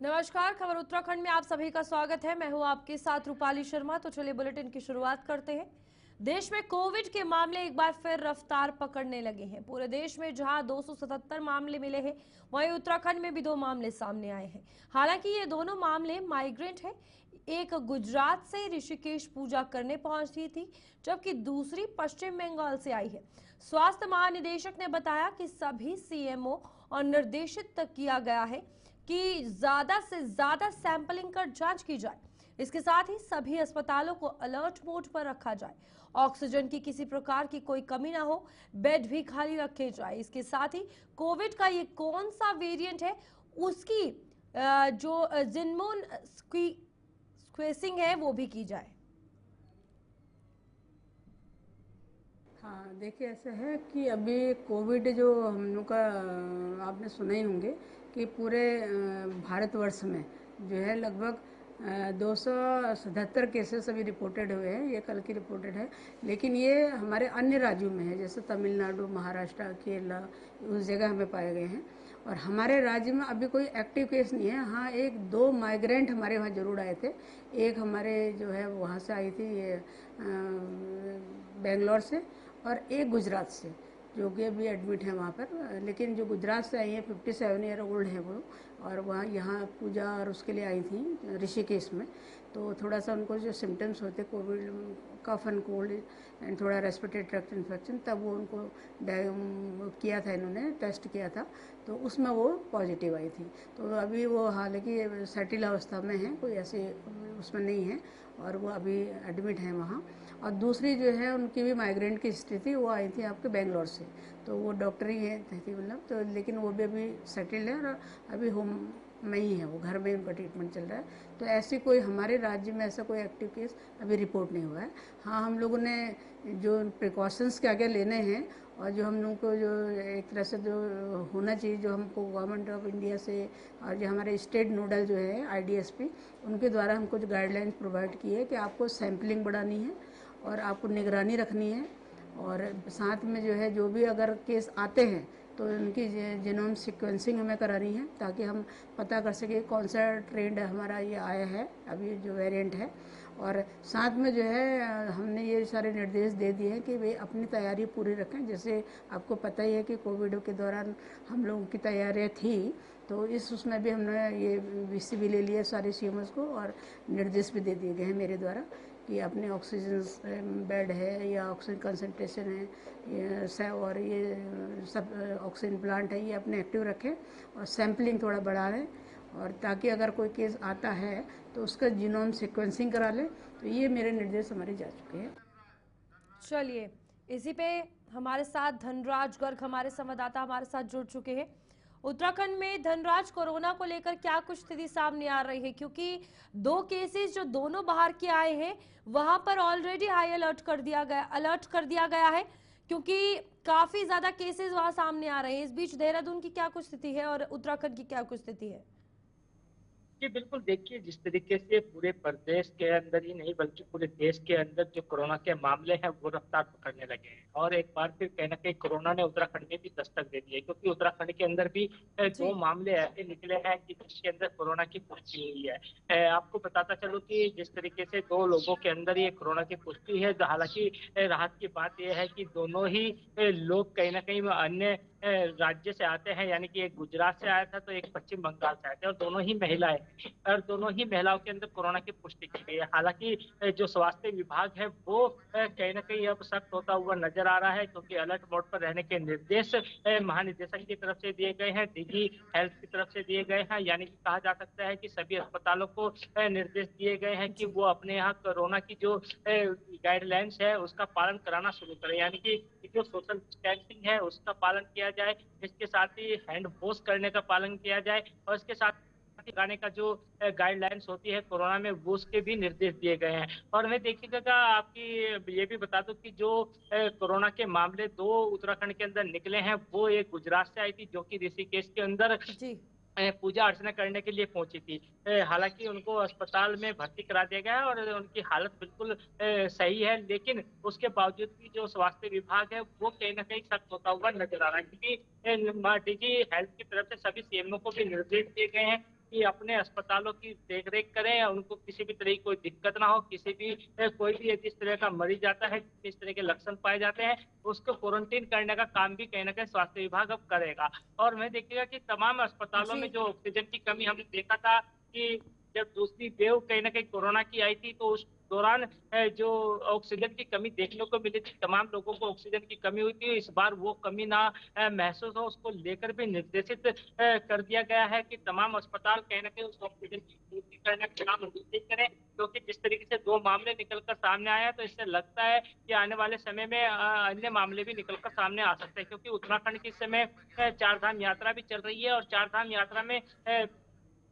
नमस्कार, खबर उत्तराखंड में आप सभी का स्वागत है। मैं हूं आपके साथ रूपाली शर्मा। तो चलिए बुलेटिन की शुरुआत करते हैं। देश में कोविड के मामले एक बार फिर रफ्तार पकड़ने लगे हैं। पूरे देश में जहां 277 मामले मिले हैं, वहीं उत्तराखंड में भी 2 मामले सामने आए हैं। हालांकि ये दोनों मामले माइग्रेंट हैं। एक गुजरात से ऋषिकेश पूजा करने पहुंची थी, जबकि दूसरी पश्चिम बंगाल से आई है। स्वास्थ्य महानिदेशक ने बताया कि सभी सीएमओ और निर्देशित तक किया गया है कि ज्यादा से ज्यादा सैंपलिंग कर जांच की जाए। इसके साथ ही सभी अस्पतालों को अलर्ट मोड पर रखा जाए। ऑक्सीजन की किसी प्रकार की कोई कमी ना हो, बेड भी खाली रखे जाए। इसके साथ ही कोविड का ये कौन सा वेरिएंट है, उसकी जो जिनमोन स्क्वेसिंग है वो भी की जाए। हाँ, देखिए ऐसा है कि अभी कोविड जो हम लोग का आपने सुना ही होंगे कि पूरे भारतवर्ष में जो है लगभग 277 केसेस अभी रिपोर्टेड हुए हैं। ये कल की रिपोर्टेड है, लेकिन ये हमारे अन्य राज्यों में है, जैसे तमिलनाडु, महाराष्ट्र, केरला, उस जगह हमें पाए गए हैं। और हमारे राज्य में अभी कोई एक्टिव केस नहीं है। हाँ, एक दो माइग्रेंट हमारे वहाँ ज़रूर आए थे। एक हमारे जो है वहाँ से आई थी, ये बेंगलोर से, और एक गुजरात से, जो कि अभी एडमिट है वहाँ पर। लेकिन जो गुजरात से आई है 57 ईयर ओल्ड है वो, और वहाँ यहाँ पूजा और उसके लिए आई थी ऋषिकेश में। तो थोड़ा सा उनको जो सिम्टम्स होते covid, cough and cold and थोड़ा रेस्पिरेटरी ट्रैक्ट इन्फेक्शन, तब वो उनको किया था, इन्होंने टेस्ट किया था, तो उसमें वो पॉजिटिव आई थी। तो अभी वो हालांकि सेटिल अवस्था में है, कोई ऐसे उसमें नहीं है, और वो अभी एडमिट हैं वहाँ। और दूसरी जो है उनकी भी माइग्रेंट की स्थिति थी, वो आई थी आपके बेंगलोर से। तो वो डॉक्टर ही है थी मतलब, तो लेकिन वो भी अभी सेटल्ड है और अभी होम में ही है, वो घर में उनका ट्रीटमेंट चल रहा है। तो ऐसी कोई हमारे राज्य में ऐसा कोई एक्टिव केस अभी रिपोर्ट नहीं हुआ है। हाँ, हम लोगों ने जो प्रिकॉशंस क्या क्या लेने हैं, और जो हम लोग को जो एक तरह से जो होना चाहिए, जो हमको गवर्नमेंट ऑफ इंडिया से और जो हमारे स्टेट नोडल जो है IDSP, उनके द्वारा हमको जो गाइडलाइंस प्रोवाइड की है कि आपको सैम्पलिंग बढ़ानी है और आपको निगरानी रखनी है। और साथ में जो है जो भी अगर केस आते हैं तो उनकी जीनोम सीक्वेंसिंग हमें करानी है, ताकि हम पता कर सकें कौन सा ट्रेंड हमारा ये आया है अभी जो वेरिएंट है। और साथ में जो है हमने ये सारे निर्देश दे दिए हैं कि वे अपनी तैयारी पूरी रखें। जैसे आपको पता ही है कि कोविड के दौरान हम लोगों की तैयारियाँ थी, तो इस उसमें भी हमने ये VC भी ले लिया सारे CMOs को, और निर्देश भी दे दिए गए हैं मेरे द्वारा कि अपने ऑक्सीजन बेड है या ऑक्सीजन कंसंट्रेशन है, ये और ये सब ऑक्सीजन प्लांट है, ये अपने एक्टिव रखें और सैम्पलिंग थोड़ा बढ़ा लें, और ताकि अगर कोई केस आता है तो उसका जीनोम सीक्वेंसिंग करा लें। तो ये मेरे निर्देश हमारे जा चुके हैं। चलिए, इसी पे हमारे साथ धनराज गर्ग हमारे संवाददाता हमारे साथ जुड़ चुके हैं। उत्तराखंड में धनराज, कोरोना को लेकर क्या कुछ स्थिति सामने आ रही है? क्योंकि 2 केसेस जो दोनों बाहर के आए हैं, वहां पर ऑलरेडी हाई अलर्ट कर दिया गया है, क्योंकि काफी ज्यादा केसेस वहां सामने आ रहे हैं। इस बीच देहरादून की क्या कुछ स्थिति है और उत्तराखंड की क्या कुछ स्थिति है? जी बिल्कुल, देखिए जिस तरीके से पूरे प्रदेश के अंदर ही नहीं बल्कि पूरे देश के अंदर जो कोरोना के मामले हैं वो रफ्तार पकड़ने लगे हैं, और एक बार फिर कहीं ना कहीं कोरोना ने उत्तराखंड में भी दस्तक दे दी है, क्योंकि उत्तराखंड के अंदर भी जी। 2 मामले ऐसे निकले हैं कि जिसके अंदर कोरोना की पुष्टि हुई है। आपको बताता चलूं कि जिस तरीके से 2 लोगों के अंदर ये कोरोना की पुष्टि है, हालांकि राहत की बात यह है कि दोनों ही लोग कहीं ना कहीं अन्य राज्य से आते हैं, यानी कि एक गुजरात से आया था तो एक पश्चिम बंगाल से आए थे, और दोनों ही महिलाएं, और दोनों ही महिलाओं के अंदर कोरोना की पुष्टि की गई है। हालांकि जो स्वास्थ्य विभाग है वो कहीं ना कहीं अब सख्त होता हुआ नजर आ रहा है, क्योंकि अलर्ट मोड पर रहने के निर्देश महानिदेशक की तरफ से दिए गए हैं, DG हेल्थ की तरफ से दिए गए हैं। यानी कि कहा जा सकता है कि सभी अस्पतालों को निर्देश दिए गए हैं कि जी। वो अपने यहाँ कोरोना की जो गाइडलाइंस है उसका पालन कराना शुरू करें, यानी कि जो सोशल डिस्टेंसिंग है उसका पालन किया जाए। इसके साथ ही हैंड वॉश करने का पालन किया जाए, और इसके साथ लगाने का जो गाइडलाइंस होती है कोरोना में वो उसके भी निर्देश दिए गए हैं। और मैं देखिएगा आपकी ये भी बता दूं कि जो कोरोना के मामले 2 उत्तराखंड के अंदर निकले हैं, वो एक गुजरात से आई थी जो कि ऋषिकेश के अंदर जी। पूजा अर्चना करने के लिए पहुंची थी। हालांकि उनको अस्पताल में भर्ती करा दिया गया है और उनकी हालत बिल्कुल सही है, लेकिन उसके बावजूद भी जो स्वास्थ्य विभाग है वो कहीं ना कहीं सख्त होता हुआ नजर आ रहा है, क्योंकि DG हेल्थ की तरफ से सभी CMO को भी निर्देश दिए गए हैं कि अपने अस्पतालों की देखरेख करें, उनको किसी भी तरह की कोई दिक्कत ना हो, किसी भी कोई भी यदि इस तरह का मरीज आता है, इस तरह के लक्षण पाए जाते हैं, उसको क्वारंटीन करने का काम भी कहीं न कहीं स्वास्थ्य विभाग अब करेगा। और वहीं देखिएगा कि तमाम अस्पतालों जी। में जो ऑक्सीजन की कमी हमने देखा था कि जब दूसरी वेव कहीं न कहीं कोरोना की आई थी, तो उस दौरान जो ऑक्सीजन की कमी देखने को मिली थी, तमाम लोगों को ऑक्सीजन की कमी हुई थी। इस बार वो कमी ना महसूस हो, उसको लेकर भी निर्देशित कर दिया गया है कि तमाम अस्पताल कहीं न कहीं उस ऑक्सीजन की पूर्ति करने का काम जल्दी करें, क्योंकि जिस तरीके से 2 मामले निकल कर सामने आए हैं, तो इससे लगता है कि आने वाले समय में अन्य मामले भी निकल कर सामने आ सकते हैं, क्योंकि उत्तराखंड की इस समय चार धाम यात्रा भी चल रही है और चार धाम यात्रा में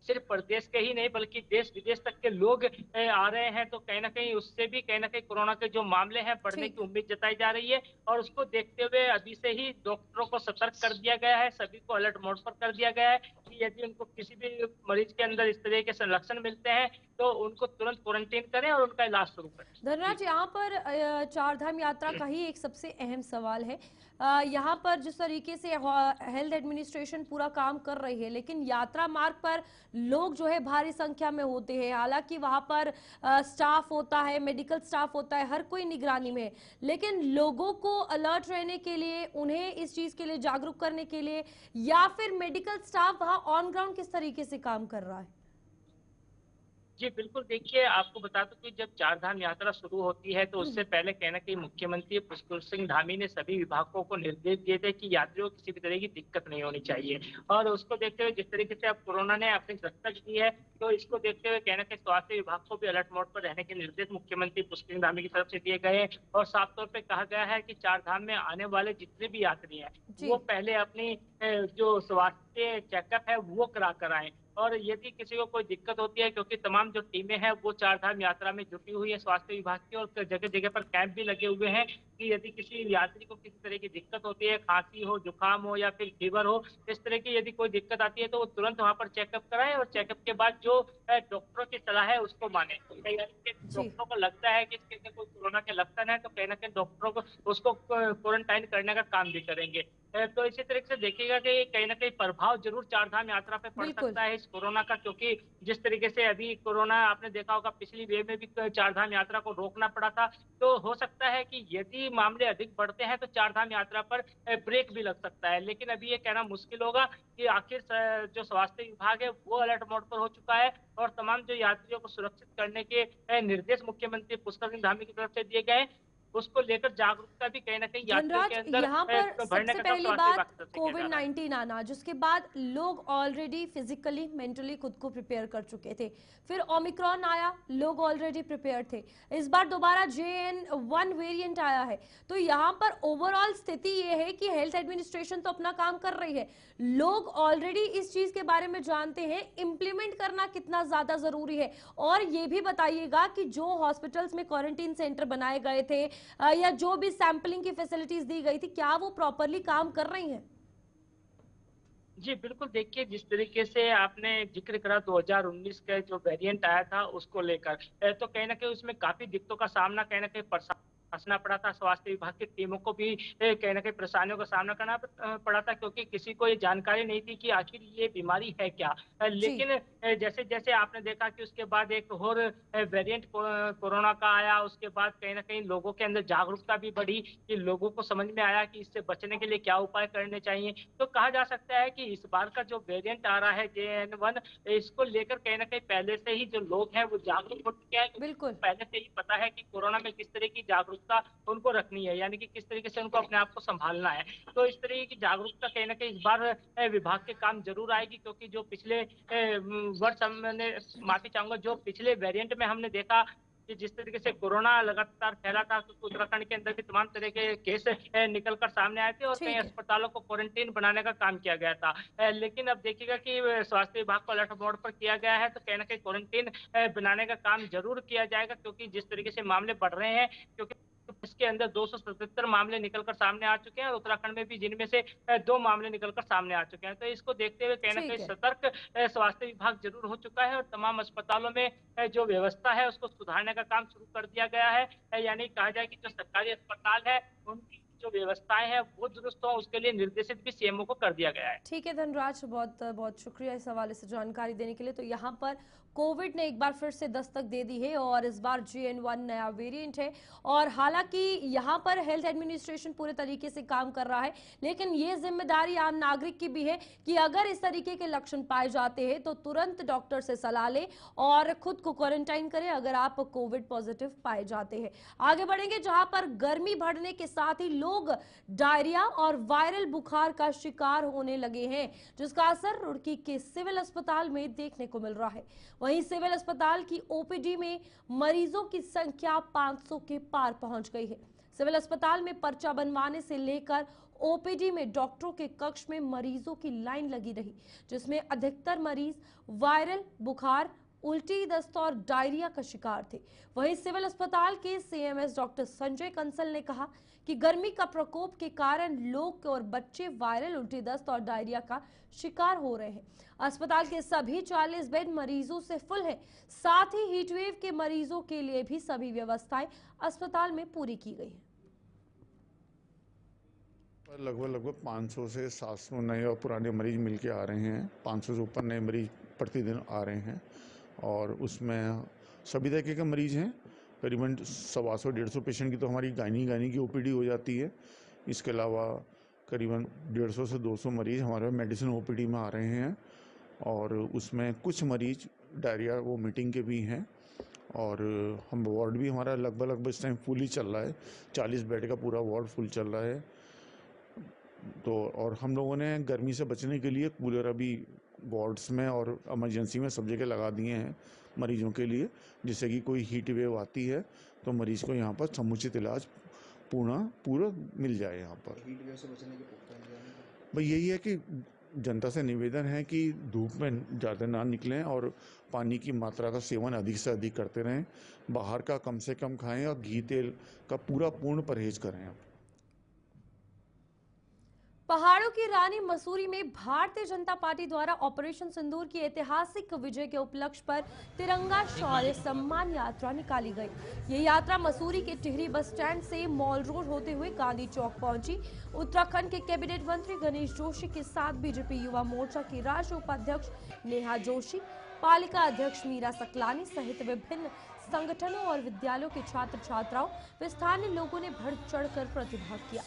सिर्फ प्रदेश के ही नहीं बल्कि देश-विदेश तक के लोग आ रहे हैं, तो कहीं न कहीं उससे भी कहीं न कहीं कोरोना के जो मामले हैं बढ़ने की ठीक। उम्मीद जताई जा रही है और उसको देखते हुए अभी से ही डॉक्टरों को सतर्क कर दिया गया है, सभी को अलर्ट मोड पर कर दिया गया है कि यदि उनको किसी भी मरीज के अंदर इस तरह के लक्षण मिलते हैं, तो उनको तुरंत क्वारंटीन करें और उनका इलाज शुरू करें। जी। धनराज, यहाँ पर चार धाम यात्रा का ही एक सबसे अहम सवाल है। यहाँ पर जिस तरीके से हेल्थ एडमिनिस्ट्रेशन पूरा काम कर रही है, लेकिन यात्रा मार्ग पर लोग जो है भारी संख्या में होते हैं। हालांकि वहाँ पर स्टाफ होता है, मेडिकल स्टाफ होता है, हर कोई निगरानी में है, लेकिन लोगों को अलर्ट रहने के लिए, उन्हें इस चीज के लिए जागरूक करने के लिए, या फिर मेडिकल स्टाफ वहाँ ऑन ग्राउंड किस तरीके से काम कर रहा है? जी, बिल्कुल देखिए, आपको बता दूँ कि जब चार धाम यात्रा शुरू होती है, तो उससे पहले कहीं न कहीं मुख्यमंत्री पुष्कर सिंह धामी ने सभी विभागों को निर्देश दिए थे कि यात्रियों को किसी भी तरह की दिक्कत नहीं होनी चाहिए। और उसको देखते हुए जिस तरीके से अब कोरोना ने अपनी दस्तक दी है, तो इसको देखते हुए कहीं न कहीं स्वास्थ्य विभाग को भी अलर्ट मोड पर रहने के निर्देश मुख्यमंत्री पुष्कर सिंह धामी की तरफ से दिए गए हैं और साफ तौर पे कहा गया है कि चार धाम में आने वाले जितने भी यात्री हैं, जी। वो पहले अपनी जो स्वास्थ्य चेकअप है, वो करा कर आएँ। और यदि किसी को कोई दिक्कत होती है क्योंकि तमाम जो टीमें हैं वो चार धाम यात्रा में जुटी हुई है स्वास्थ्य विभाग की और जगह-जगह पर कैंप भी लगे हुए हैं कि यदि किसी यात्री को किसी तरह की दिक्कत होती है, खांसी हो, जुकाम हो या फिर फीवर हो, इस तरह की यदि कोई दिक्कत आती है तो वो तुरंत वहाँ पर चेकअप कराएँ और चेकअप के बाद जो डॉक्टरों की सलाह है उसको मानें। कई बार के जी। डॉक्टरों को लगता है कि इसके अंदर कोई कोरोना के लक्षण है तो कहीं न कहीं डॉक्टरों को उसको क्वारंटाइन करने का काम भी करेंगे। तो इसी तरीके से देखिएगा कि कहीं न कहीं प्रभाव ज़रूर चार धाम यात्रा पे पड़ बिल्कुल। सकता है इस कोरोना का, क्योंकि जिस तरीके से अभी कोरोना आपने देखा होगा पिछली वेव में भी चार धाम यात्रा को रोकना पड़ा था। तो हो सकता है कि यदि मामले अधिक बढ़ते हैं तो चार धाम यात्रा पर ब्रेक भी लग सकता है। लेकिन अभी ये कहना मुश्किल होगा कि आखिर जो स्वास्थ्य विभाग है वो अलर्ट मोड पर हो चुका है और तमाम जो यात्रियों को सुरक्षित करने के निर्देश मुख्यमंत्री पुष्कर सिंह धामी की तरफ से दिए गए हैं, उसको लेकर जागरूकता भी कहीं न कहीं यात्रियों के धनराज, अंदर यहाँ पर बढ़ने सबसे का काम पहली स्वास्थ्य विभाग बात की तरफ से किया जा कोविड रहा है। 19 आना, जिसके बाद लोग ऑलरेडी फिजिकली मेंटली खुद को प्रिपेयर कर चुके थे। फिर ओमिक्रॉन आया, लोग ऑलरेडी प्रिपेयर थे। इस बार दोबारा JN1 वेरिएंट आया है। तो यहाँ पर ओवरऑल स्थिति ये है कि हेल्थ एडमिनिस्ट्रेशन तो अपना काम कर रही है, लोग ऑलरेडी इस चीज के बारे में जानते हैं, इम्प्लीमेंट करना कितना ज्यादा जरूरी है। और ये भी बताइएगा कि जो हॉस्पिटल्स में क्वारंटीन सेंटर बनाए गए थे या जो भी सैंपलिंग की फैसिलिटीज दी गई थी, क्या वो प्रॉपरली काम कर रही हैं? जी, बिल्कुल देखिए, जिस तरीके से आपने ज़िक्र करा 2019 का जो वेरिएंट आया था उसको लेकर तो कहीं न कहीं उसमें काफ़ी दिक्कतों का सामना कहीं न कहीं परसना पड़ा था। स्वास्थ्य विभाग की टीमों को भी कहीं न कहीं परेशानियों का सामना करना पड़ा था, क्योंकि किसी को ये जानकारी नहीं थी कि आखिर ये बीमारी है क्या? जी। लेकिन जैसे-जैसे आपने देखा कि उसके बाद एक और वेरिएंट कोरोना का आया, उसके बाद कहीं न कहीं लोगों के अंदर जागरूकता भी बढ़ी कि लोगों को समझ में आया कि इससे बचने के लिए क्या उपाय करने चाहिए। तो कहा जा सकता है कि इस बार का जो वेरिएंट आ रहा है JN1, इसको लेकर कहीं न कहीं पहले से ही जो लोग हैं वो जागरूक हो चुके हैं, क्योंकि बिल्कुल। पहले से ही पता है कि कोरोना में किस तरह की जागरूकता उनको रखनी है, यानी कि किस तरीके से उनको अपने आप को सँभालना है। तो इस तरह की जागरूकता कहीं न कहीं इस बार विभाग के काम ज़रूर आएगी, क्योंकि जो पिछले वर्ष हमने माफ़ी चाहूँगा, जो पिछले वेरिएंट में हमने देखा कि जिस तरीके से कोरोना लगातार फैला था, तो उत्तराखंड के अंदर भी तमाम तरह के केस निकल कर सामने आए थे और कई ठीक है। अस्पतालों को क्वारंटीन बनाने का काम किया गया था। लेकिन अब देखिएगा कि स्वास्थ्य विभाग को अलर्ट मोड पर किया गया है, तो कहीं न कहीं क्वारंटीन बनाने का काम ज़रूर किया जाएगा, क्योंकि जिस तरीके से मामले बढ़ रहे हैं, क्योंकि इसके अंदर 277 मामले निकल कर सामने आ चुके हैं और उत्तराखंड में भी जिनमें से 2 मामले निकल कर सामने आ चुके हैं। तो इसको देखते हुए कहीं न कहीं ठीक है। सतर्क स्वास्थ्य विभाग ज़रूर हो चुका है और तमाम अस्पतालों में जो व्यवस्था है उसको सुधारने का काम शुरू कर दिया गया है। यानी कहा जाए कि जो सरकारी अस्पताल है, उनकी जो व्यवस्थाएं हैं वो दुरुस्त हो, उसके लिए निर्देशित भी सीएमओ को कर दिया गया है। ठीक है धनराज, बहुत बहुत शुक्रिया इस हवाले से जानकारी देने के लिए। तो यहाँ पर कोविड ने एक बार फिर से दस्तक दे दी है और इस बार JN1 नया वेरिएंट है और हालांकि यहाँ पर हेल्थ एडमिनिस्ट्रेशन पूरे तरीके से काम कर रहा है, लेकिन ये जिम्मेदारी आम नागरिक की भी है कि अगर इस तरीके के लक्षण पाए जाते हैं तो तुरंत डॉक्टर से सलाह लें और खुद को क्वारंटाइन करें अगर आप कोविड पॉजिटिव पाए जाते हैं। आगे बढ़ेंगे जहां पर गर्मी बढ़ने के साथ ही लोग डायरिया और वायरल बुखार का शिकार होने लगे हैं, जिसका असर रुड़की के सिविल अस्पताल में देखने को मिल रहा है। वहीं सिविल अस्पताल की OPD में मरीजों की संख्या 500 के पार पहुंच गई है। सिविल अस्पताल में पर्चा बनवाने से लेकर OPD में डॉक्टरों के कक्ष में मरीजों की लाइन लगी रही, जिसमें अधिकतर मरीज वायरल बुखार, उल्टी, दस्त और डायरिया का शिकार थे। वहीं सिविल अस्पताल के CMS डॉक्टर संजय कंसल ने कहा कि गर्मी का प्रकोप के कारण लोग और बच्चे वायरल, उल्टी, दस्त और डायरिया का शिकार हो रहे हैं। अस्पताल के सभी 40 बेड मरीजों से फुल है। साथ ही हीटवेव के मरीजों के लिए भी सभी व्यवस्थाएं अस्पताल में पूरी की गई है। लगभग 500 से 700 नए और पुराने मरीज मिलके आ रहे हैं। 500 से ऊपर नए मरीज प्रतिदिन आ रहे हैं और उसमें सभी तरीके के मरीज हैं। करीबन 125-150 पेशेंट की तो हमारी गायनी की OPD हो जाती है। इसके अलावा करीबन 150 से 200 मरीज हमारे मेडिसिन OPD में आ रहे हैं और उसमें कुछ मरीज डायरिया वोमिटिंग के भी हैं और हम वार्ड भी हमारा लगभग इस टाइम फुल ही चल रहा है। 40 बेड का पूरा वार्ड फुल चल रहा है। तो और हम लोगों ने गर्मी से बचने के लिए कूलर अभी वार्ड्स में और इमरजेंसी में सब जगह लगा दिए हैं मरीजों के लिए, जिससे कि कोई हीट वेव आती है तो मरीज को यहाँ पर समुचित इलाज पूरा मिल जाए। यहाँ पर हीट वेव से बचने के भाई यही है कि जनता से निवेदन है कि धूप में ज़्यादा ना निकलें और पानी की मात्रा का सेवन अधिक से अधिक करते रहें। बाहर का कम से कम खाएं और घी तेल का पूर्ण परहेज करें। पहाड़ों की रानी मसूरी में भारतीय जनता पार्टी द्वारा ऑपरेशन सिंदूर की ऐतिहासिक विजय के उपलक्ष्य पर तिरंगा शौर्य सम्मान यात्रा निकाली गई। ये यात्रा मसूरी के टिहरी बस स्टैंड से मॉल रोड होते हुए गांधी चौक पहुंची। उत्तराखंड के कैबिनेट मंत्री गणेश जोशी के साथ बीजेपी युवा मोर्चा की राष्ट्रीय उपाध्यक्ष नेहा जोशी, पालिका अध्यक्ष मीरा सकलानी सहित विभिन्न संगठनों और विद्यालयों के छात्र छात्राओं व स्थानीय लोगों ने बढ़ चढ़कर प्रतिभाग किया।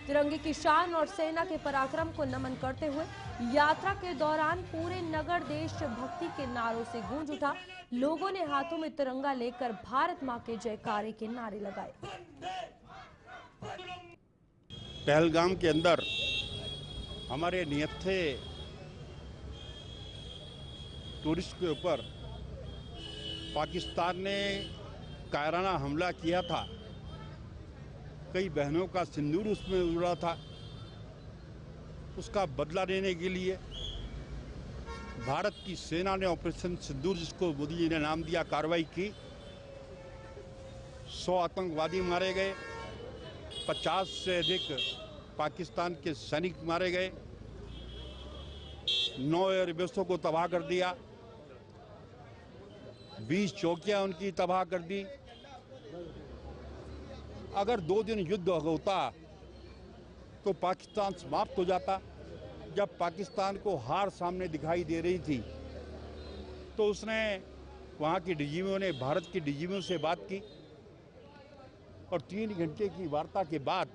तिरंगे की शान और सेना के पराक्रम को नमन करते हुए यात्रा के दौरान पूरे नगर देशभक्ति के नारों से गूंज उठा। लोगों ने हाथों में तिरंगा लेकर भारत मां के जयकारे के नारे लगाए। पहलगाम के अंदर हमारे नियत्थे टूरिस्ट के ऊपर पाकिस्तान ने कायराना हमला किया था। कई बहनों का सिंदूर उसमें उड़ा था। उसका बदला लेने के लिए भारत की सेना ने ऑपरेशन सिंदूर, जिसको मोदी जी ने नाम दिया, कार्रवाई की। 100 आतंकवादी मारे गए, 50 से अधिक पाकिस्तान के सैनिक मारे गए, 9 एयरबेसों को तबाह कर दिया, 20 चौकियां उनकी तबाह कर दी। अगर 2 दिन युद्ध होता तो पाकिस्तान समाप्त हो जाता। जब पाकिस्तान को हार सामने दिखाई दे रही थी तो उसने वहाँ की डीजीओ ने भारत की डीजीओ से बात की और 3 घंटे की वार्ता के बाद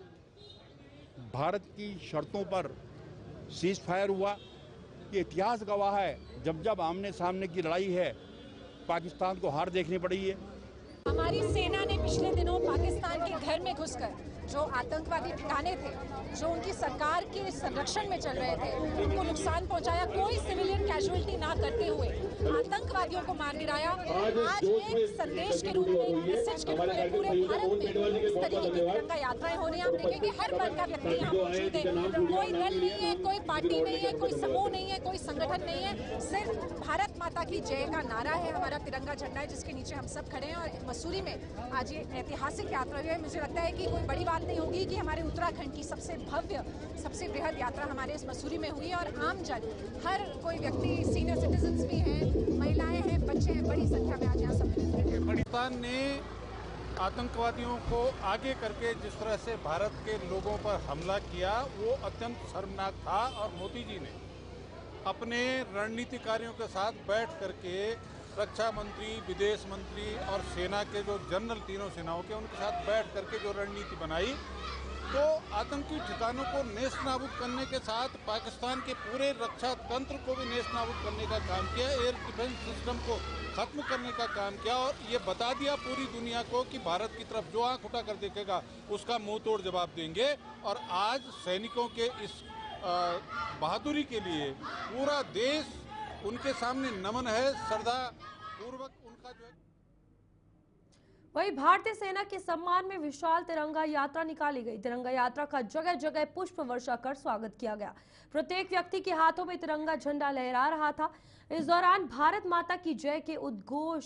भारत की शर्तों पर सीज फायर हुआ। ये इतिहास गवाह है, जब आमने सामने की लड़ाई है पाकिस्तान को हार देखनी पड़ी है। हमारी सेना ने पिछले दिनों पाकिस्तान के घर में घुसकर जो आतंकवादी ठिकाने थे, जो उनकी सरकार के संरक्षण में चल रहे थे, उनको नुकसान पहुंचाया। कोई सिविलियन कैजुअल्टी ना करते हुए आतंकवादियों को मार गिराया। आज एक संदेश के रूप में, एक मैसेज के रूप में पूरे भारत में इस तरीके की तिरंगा यात्राएं होने आप देखेंगे। हर वर्ग का व्यक्ति यहाँ मौजूद है। कोई दल नहीं है, कोई पार्टी नहीं है, कोई समूह नहीं है, कोई संगठन नहीं है। सिर्फ भारत माता की जय का नारा है, हमारा तिरंगा झंडा है, जिसके नीचे हम सब खड़े हैं। और मसूरी में आज ये ऐतिहासिक यात्रा हुई है। मुझे लगता है कि कोई बड़ी बात नहीं होगी कि हमारे उत्तराखंड की सबसे भव्य, सबसे बृहद यात्रा हमारे इस मसूरी में हुई और आम जन, हर कोई व्यक्ति, सीनियर सिटीजन्स भी हैं, महिलाएं हैं, बच्चे हैं, बड़ी संख्या में आज यहाँ सम्मिलित हैं। पाकिस्तान ने आतंकवादियों को आगे करके जिस तरह से भारत के लोगों पर हमला किया वो अत्यंत शर्मनाक था। और मोदी जी ने अपने रणनीतिकारियों के साथ बैठ करके रक्षा मंत्री, विदेश मंत्री और सेना के जो जनरल, तीनों सेनाओं के, उनके साथ बैठ करके जो रणनीति बनाई, तो आतंकी ठिकानों को नेस्त नाबूद करने के साथ पाकिस्तान के पूरे रक्षा तंत्र को भी नेस्त नाबूद करने का काम किया, एयर डिफेंस सिस्टम को खत्म करने का काम किया और ये बता दिया पूरी दुनिया को कि भारत की तरफ जो आंख उठाकर देखेगा उसका मुंह तोड़ जवाब देंगे। और आज सैनिकों के इस बहादुरी के लिए पूरा देश उनके सामने नमन है, श्रद्धा पूर्वक उनका जो है। वहीं भारतीय सेना के सम्मान में विशाल तिरंगा यात्रा निकाली गई। तिरंगा यात्रा का जगह जगह पुष्प वर्षा कर स्वागत किया गया। प्रत्येक व्यक्ति के हाथों में तिरंगा झंडा लहरा रहा था। इस दौरान भारत माता की जय के उद्घोष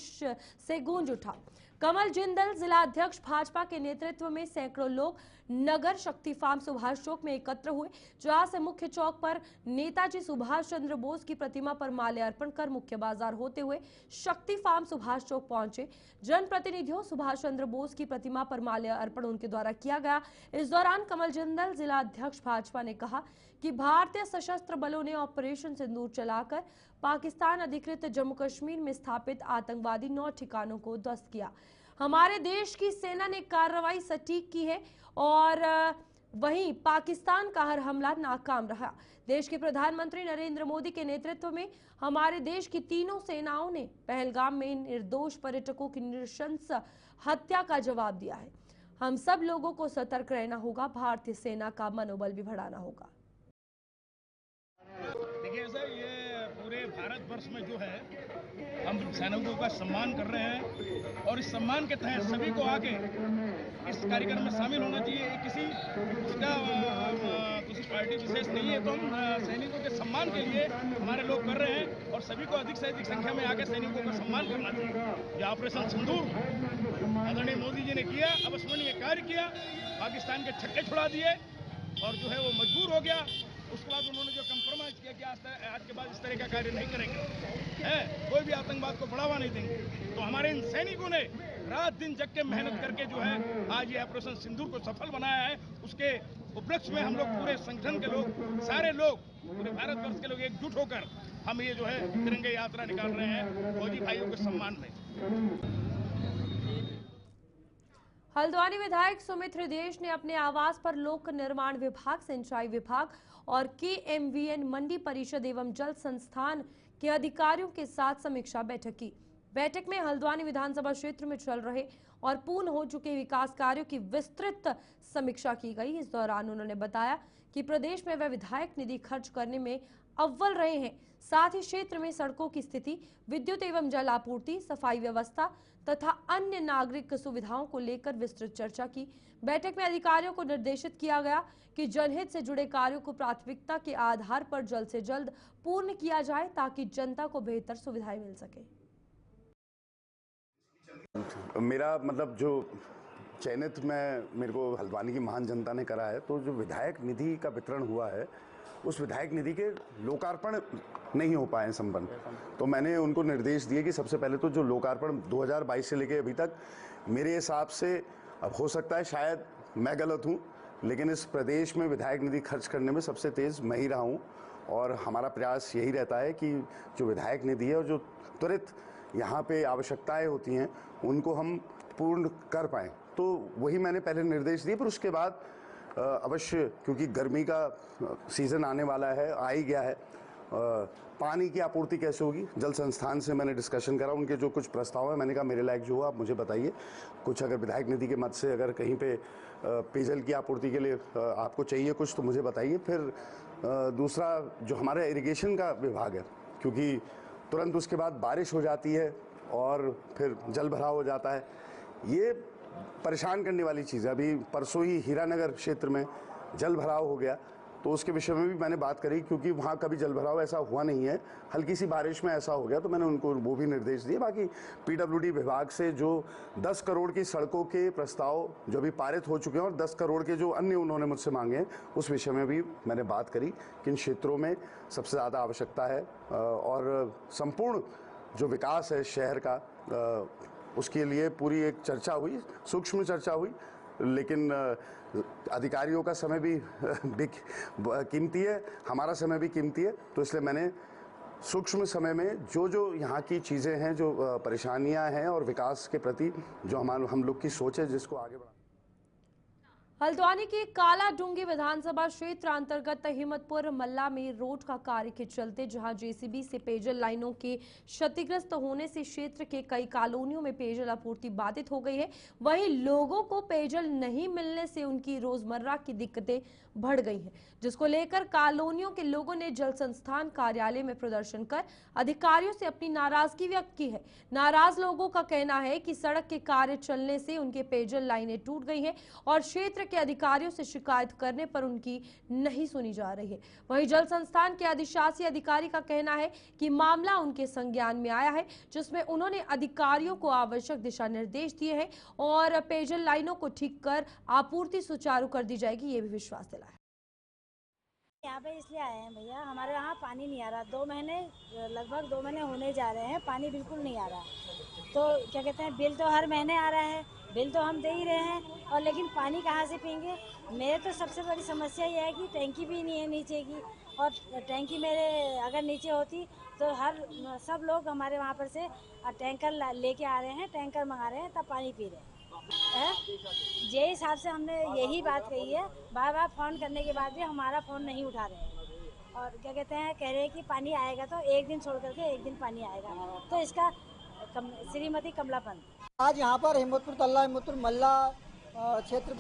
से गूंज उठा। कमल जिंदल जिला अध्यक्ष भाजपा के नेतृत्व में सैकड़ों लोग नगर शक्ति फार्म सुभाष चौक में एकत्र हुए, जहां से मुख्य चौक पर नेताजी सुभाष चंद्र बोस की प्रतिमा पर माल्यार्पण कर मुख्य बाजार होते हुए शक्ति फार्म सुभाष चौक पहुंचे। जनप्रतिनिधियों सुभाष चंद्र बोस की प्रतिमा पर माल्यार्पण उनके द्वारा किया गया। इस दौरान कमल जिंदल जिला अध्यक्ष भाजपा ने कहा कि भारतीय सशस्त्र बलों ने ऑपरेशन सिंदूर चलाकर पाकिस्तान अधिकृत जम्मू कश्मीर में स्थापित आतंकवादी 9 ठिकानों को ध्वस्त किया। हमारे देश की सेना ने कार्रवाई सटीक की है और वहीं पाकिस्तान का हर हमला नाकाम रहा। देश के प्रधानमंत्री नरेंद्र मोदी के नेतृत्व में हमारे देश की तीनों सेनाओं ने पहलगाम में निर्दोष पर्यटकों की नृशंस हत्या का जवाब दिया है। हम सब लोगों को सतर्क रहना होगा, भारतीय सेना का मनोबल भी बढ़ाना होगा। देखिए सर, ये पूरे भारतवर्ष में जो है हम सैनिकों का सम्मान कर रहे हैं और इस सम्मान के तहत सभी को आके इस कार्यक्रम में शामिल होना चाहिए। किसी पार्टी विशेष नहीं है, तो हम सैनिकों के सम्मान के लिए हमारे लोग कर रहे हैं और सभी को अधिक से अधिक संख्या में आके सैनिकों का सम्मान करना चाहिए। ये ऑपरेशन सिंदूर आदरणीय मोदी जी ने किया, अविस्मरणीय कार्य किया, पाकिस्तान के छक्के छुड़ा दिए और जो है वो मजबूर हो गया। उसके बाद उन्होंने जो कंप्रोमाइज किया कि आज के बाद इस तरह का कार्य नहीं करेंगे, कोई भी आतंकवाद को बढ़ावा नहीं देंगे। तो हमारे इन सैनिकों ने रात दिन जग के मेहनत करके जो है आज ये ऑपरेशन सिंदूर को सफल बनाया है। उसके उपलक्ष्य में हम लोग पूरे संगठन के लोग, सारे लोग, पूरे भारतवर्ष के लोग एकजुट होकर हम ये जो है तिरंगे यात्रा निकाल रहे हैं फौजी भाइयों के सम्मान में। हल्द्वानी विधायक सुमित हृदयेश ने अपने आवास पर लोक निर्माण विभाग, सिंचाई विभाग और KMVN मंडी परिषद एवं जल संस्थान के अधिकारियों के साथ समीक्षा बैठक की। बैठक में हल्द्वानी विधानसभा क्षेत्र में चल रहे और पूर्ण हो चुके विकास कार्यों की विस्तृत समीक्षा की गई। इस दौरान उन्होंने बताया कि प्रदेश में वह विधायक निधि खर्च करने में अव्वल रहे हैं। साथ ही क्षेत्र में सड़कों की स्थिति, विद्युत एवं जल आपूर्ति, सफाई व्यवस्था तथा अन्य नागरिक सुविधाओं को लेकर विस्तृत चर्चा की। बैठक में अधिकारियों को निर्देशित किया गया कि जनहित से जुड़े कार्यों को प्राथमिकता के आधार पर जल्द से जल्द पूर्ण किया जाए ताकि जनता को बेहतर सुविधाएं मिल सके। मेरा मतलब जो चयनित मेरे को हल्द्वानी की महान जनता ने करा है, तो जो विधायक निधि का वितरण हुआ है उस विधायक निधि के लोकार्पण नहीं हो पाए संपन्न। तो मैंने उनको निर्देश दिए कि सबसे पहले तो जो लोकार्पण 2022 से लेके अभी तक, मेरे हिसाब से, अब हो सकता है शायद मैं गलत हूँ, लेकिन इस प्रदेश में विधायक निधि खर्च करने में सबसे तेज़ मैं ही रहा हूँ। और हमारा प्रयास यही रहता है कि जो विधायक निधि है और जो त्वरित यहाँ पे आवश्यकताएं होती हैं उनको हम पूर्ण कर पाएँ, तो वही मैंने पहले निर्देश दिए। पर उसके बाद अवश्य, क्योंकि गर्मी का सीज़न आने वाला है, आ ही गया है, पानी की आपूर्ति कैसे होगी, जल संस्थान से मैंने डिस्कशन करा, उनके जो कुछ प्रस्ताव है मैंने कहा मेरे लायक जो हो आप मुझे बताइए। कुछ अगर विधायक निधि के मद से अगर कहीं पे पेयजल की आपूर्ति के लिए आपको चाहिए कुछ तो मुझे बताइए। फिर दूसरा जो हमारा इरिगेशन का विभाग है, क्योंकि तुरंत उसके बाद बारिश हो जाती है और फिर जल भराव हो जाता है, ये परेशान करने वाली चीज़ है। अभी परसों ही हीरानगर क्षेत्र में जल भराव हो गया, तो उसके विषय में भी मैंने बात करी, क्योंकि वहाँ कभी जल भराव ऐसा हुआ नहीं है, हल्की सी बारिश में ऐसा हो गया, तो मैंने उनको वो भी निर्देश दिए। बाकी PWD विभाग से जो 10 करोड़ की सड़कों के प्रस्ताव जो अभी पारित हो चुके हैं और 10 करोड़ के जो अन्य उन्होंने मुझसे मांगे हैं, उस विषय में भी मैंने बात करी किन क्षेत्रों में सबसे ज़्यादा आवश्यकता है और संपूर्ण जो विकास है शहर का उसके लिए पूरी एक चर्चा हुई, सूक्ष्म चर्चा हुई, लेकिन अधिकारियों का समय भी कीमती है, हमारा समय भी कीमती है, तो इसलिए मैंने सूक्ष्म समय में जो यहाँ की चीज़ें हैं, जो परेशानियाँ हैं और विकास के प्रति जो हम लोग की सोच है, जिसको आगे बढ़ा। हल्द्वानी के काला डूंगी विधानसभा क्षेत्र अंतर्गत हिम्मतपुर मल्ला में रोड का कार्य के चलते जहां जेसीबी से पेयजल लाइनों के क्षतिग्रस्त होने से क्षेत्र के कई कॉलोनियों में पेयजल आपूर्ति बाधित हो गई है, वहीं लोगों को पेयजल नहीं मिलने से उनकी रोजमर्रा की दिक्कतें बढ़ गई हैं, जिसको लेकर कॉलोनियों के लोगों ने जल संस्थान कार्यालय में प्रदर्शन कर अधिकारियों से अपनी नाराजगी व्यक्त की है। नाराज लोगों का कहना है कि सड़क के कार्य चलने से उनके पेयजल लाइनें टूट गई हैं और क्षेत्र के अधिकारियों से शिकायत करने पर उनकी नहीं सुनी जा रही है। वहीं जल संस्थान के अधिशासी अधिकारी का कहना है कि मामला उनके संज्ञान में आया है, जिसमें उन्होंने अधिकारियों को आवश्यक दिशा निर्देश दिए हैं और पेयजल लाइनों को ठीक कर आपूर्ति सुचारू कर दी जाएगी, ये भी विश्वास दिलाया। यहाँ पे इसलिए आए हैं भैया, हमारे यहाँ पानी नहीं आ रहा, 2 महीने लगभग 2 महीने होने जा रहे हैं, पानी बिल्कुल नहीं आ रहा। तो क्या कहते हैं, बिल तो हर महीने आ रहा है, बिल तो हम दे ही रहे हैं, और लेकिन पानी कहाँ से पीएंगे। मेरे तो सबसे बड़ी समस्या ये है कि टैंकी भी नहीं है नीचे की, और टैंकी मेरे अगर नीचे होती तो सब लोग हमारे वहाँ पर से टैंकर लेके आ रहे हैं, टैंकर मंगा रहे हैं, तब पानी पी रहे हैं। जे हिसाब से हमने यही बात कही है, बार बार फ़ोन करने के बाद भी हमारा फ़ोन नहीं उठा रहे हैं, और क्या कहते हैं, कह रहे हैं कि पानी आएगा तो एक दिन छोड़ करके एक दिन पानी आएगा। तो इसका श्रीमती कमला पंत आज यहाँ पर हिम्मतपुर तल्ला, हिम्मतपुर मल्ला क्षेत्र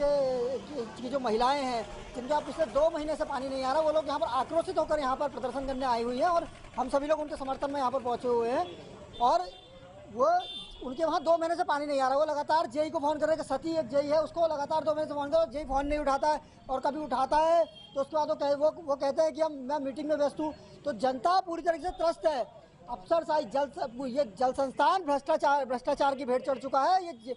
की जो महिलाएं हैं, जिनका पिछले 2 महीने से पानी नहीं आ रहा, वो लोग यहाँ पर आक्रोशित होकर यहाँ पर प्रदर्शन करने आई हुई हैं, और हम सभी लोग उनके समर्थन में यहाँ पर पहुँचे हुए हैं। और वो उनके वहाँ 2 महीने से पानी नहीं आ रहा, वो लगातार जेई को फ़ोन कर रहे हैं। सती एक जेई है, उसको लगातार 2 महीने से फ़ोन करो, जेई फ़ोन नहीं उठाता है, और कभी उठाता है तो उसके बाद वो कहते हैं कि मैं मीटिंग में व्यस्त हूँ। तो जनता पूरी तरीके से त्रस्त है। अफसरशाही ये जल संस्थान भ्रष्टाचार की भेंट चढ़ चुका है, ये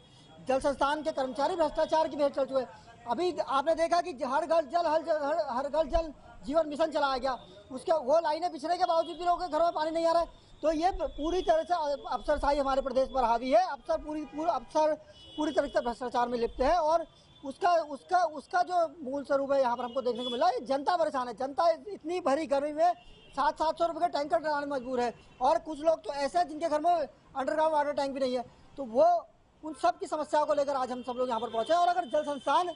जल संस्थान के कर्मचारी भ्रष्टाचार की भेंट चढ़ चुके हैं। अभी आपने देखा कि हर घर जल जीवन मिशन चलाया गया, उसके वो लाइनें बिछने के बावजूद भी लोगों के घरों में पानी नहीं आ रहा है। तो ये पूरी तरह से अफसरशाही हमारे प्रदेश पर हावी है। अफसर पूरी तरह से भ्रष्टाचार में लिप्त है, और उसका जो मूल स्वरूप है यहाँ पर हमको देखने को मिला। ये जनता परेशान है। जनता इतनी भरी गर्मी में 700 रुपये का टैंकर डलाने में मजबूर है, और कुछ लोग तो ऐसे हैं जिनके घर में अंडरग्राउंड वाटर टैंक भी नहीं है। तो वो उन सब की समस्याओं को लेकर आज हम सब लोग यहाँ पर पहुँचे, और अगर जल संस्थान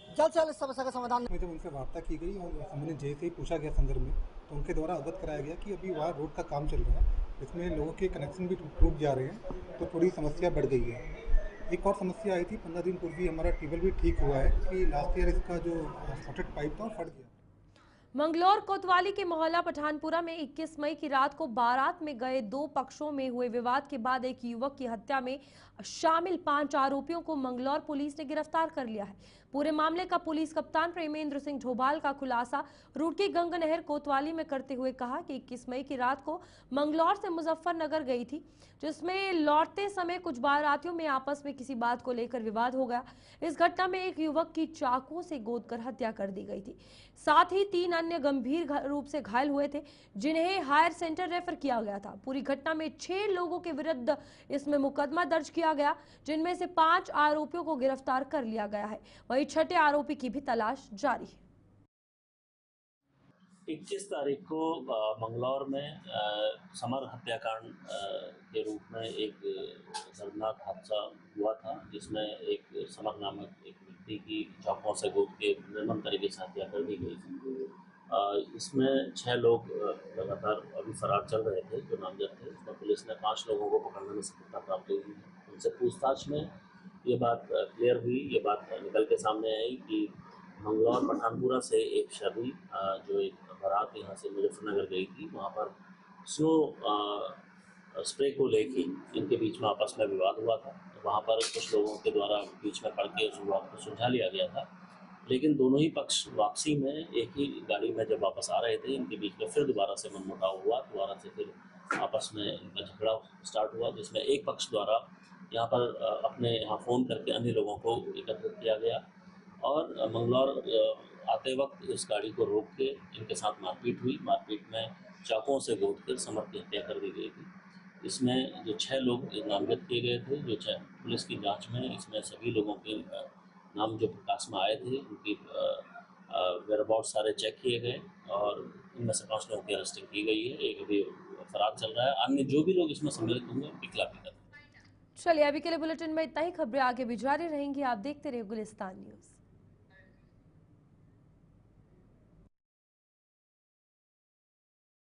जल्द से जल्द समस्या का समाधान। जब उनसे वार्ता की गई और संबंधित जेई से पूछा गया संदर्भ में, तो उनके द्वारा अवगत कराया गया कि अभी वहाँ रोड का काम चल रहा है, इसमें लोगों के कनेक्शन भी टूट जा रहे हैं, तो थोड़ी समस्या बढ़ गई है। एक और समस्या आई थी 15 दिन पूर्व, हमारा ट्यूबवेल भी ठीक हुआ है कि लास्ट ईयर इसका जो सॉकेट पाइप था वो फट गया। मंगलौर कोतवाली के मोहल्ला पठानपुरा में 21 मई की रात को बारात में गए 2 पक्षों में हुए विवाद के बाद एक युवक की हत्या में शामिल 5 आरोपियों को मंगलौर पुलिस ने गिरफ्तार कर लिया है। पूरे मामले का पुलिस कप्तान प्रेमेंद्र सिंह ढोभाल का खुलासा रुड़की गंगनहर कोतवाली में करते हुए कहा कि 21 मई की रात को मंगलौर से मुजफ्फरनगर गई थी, जिसमें लौटते समय कुछ बारातियों में आपस में किसी बात को लेकर विवाद हो गया। इस घटना में एक युवक की चाकू से गोदकर हत्या कर दी गई थी। साथ ही 3 अन्य गंभीर रूप से घायल हुए थे, जिन्हें हायर सेंटर रेफर किया गया था। पूरी घटना में 6 लोगों के विरुद्ध इसमें मुकदमा दर्ज किया गया, जिनमें से 5 आरोपियों को गिरफ्तार कर लिया गया है। वहीं 6ठे आरोपी की भी तलाश जारी है। 21 तारीख को मंगलौर में समर हत्याकांड के रूप में एक दर्दनाक हादसा हुआ था, जिसमें एक समर नामक एक व्यक्ति की चाकुओं से गोद के निर्मम तरीके से हत्या कर दी गई थी। इसमें 6 लोग लगातार अभी फरार चल रहे थे जो नामजद थे। इसमें पुलिस ने 5 लोगों को पकड़ने में सफलता प्राप्त हुई है। उनसे पूछताछ में ये बात क्लियर हुई, ये बात निकल के सामने आई कि मंगलौर पठानपुरा से एक शादी जो एक बारात यहाँ से मुजफ्फरनगर गई थी, वहाँ पर स्नो स्प्रे को लेके इनके बीच में आपस में विवाद हुआ था। तो वहाँ पर कुछ लोगों के द्वारा बीच में पड़ के उस विवाद को सुलझा लिया गया था, लेकिन दोनों ही पक्ष वापसी में एक ही गाड़ी में जब वापस आ रहे थे, इनके बीच में फिर दोबारा से मनमुटाव हुआ। दोबारा से फिर आपस में इनका झगड़ा स्टार्ट हुआ, जिसमें एक पक्ष द्वारा यहाँ पर अपने यहाँ फ़ोन करके अन्य लोगों को एकत्रित किया गया और मंगलौर आते वक्त इस गाड़ी को रोक के इनके साथ मारपीट हुई। मारपीट में चाकुओं से गोद कर समर की हत्या कर दी गई थी। इसमें जो 6 लोग नामजद किए गए थे, जो 6 पुलिस की जांच में इसमें सभी लोगों के नाम जो प्रकाश में आए थे, उनकी वेयरअबाउट सारे चेक किए गए और इनमें से 5 लोगों की अरेस्टिंग की गई है। एक अभी फरार चल रहा है। अन्य जो भी लोग इसमें सम्मिलित होंगे उनके खिलाफ भी कार्रवाई। चलिए, अभी के लिए बुलेटिन में इतना ही। खबरें आगे भी जारी रहेंगी। आप देखते रहिए गुलिस्तान न्यूज।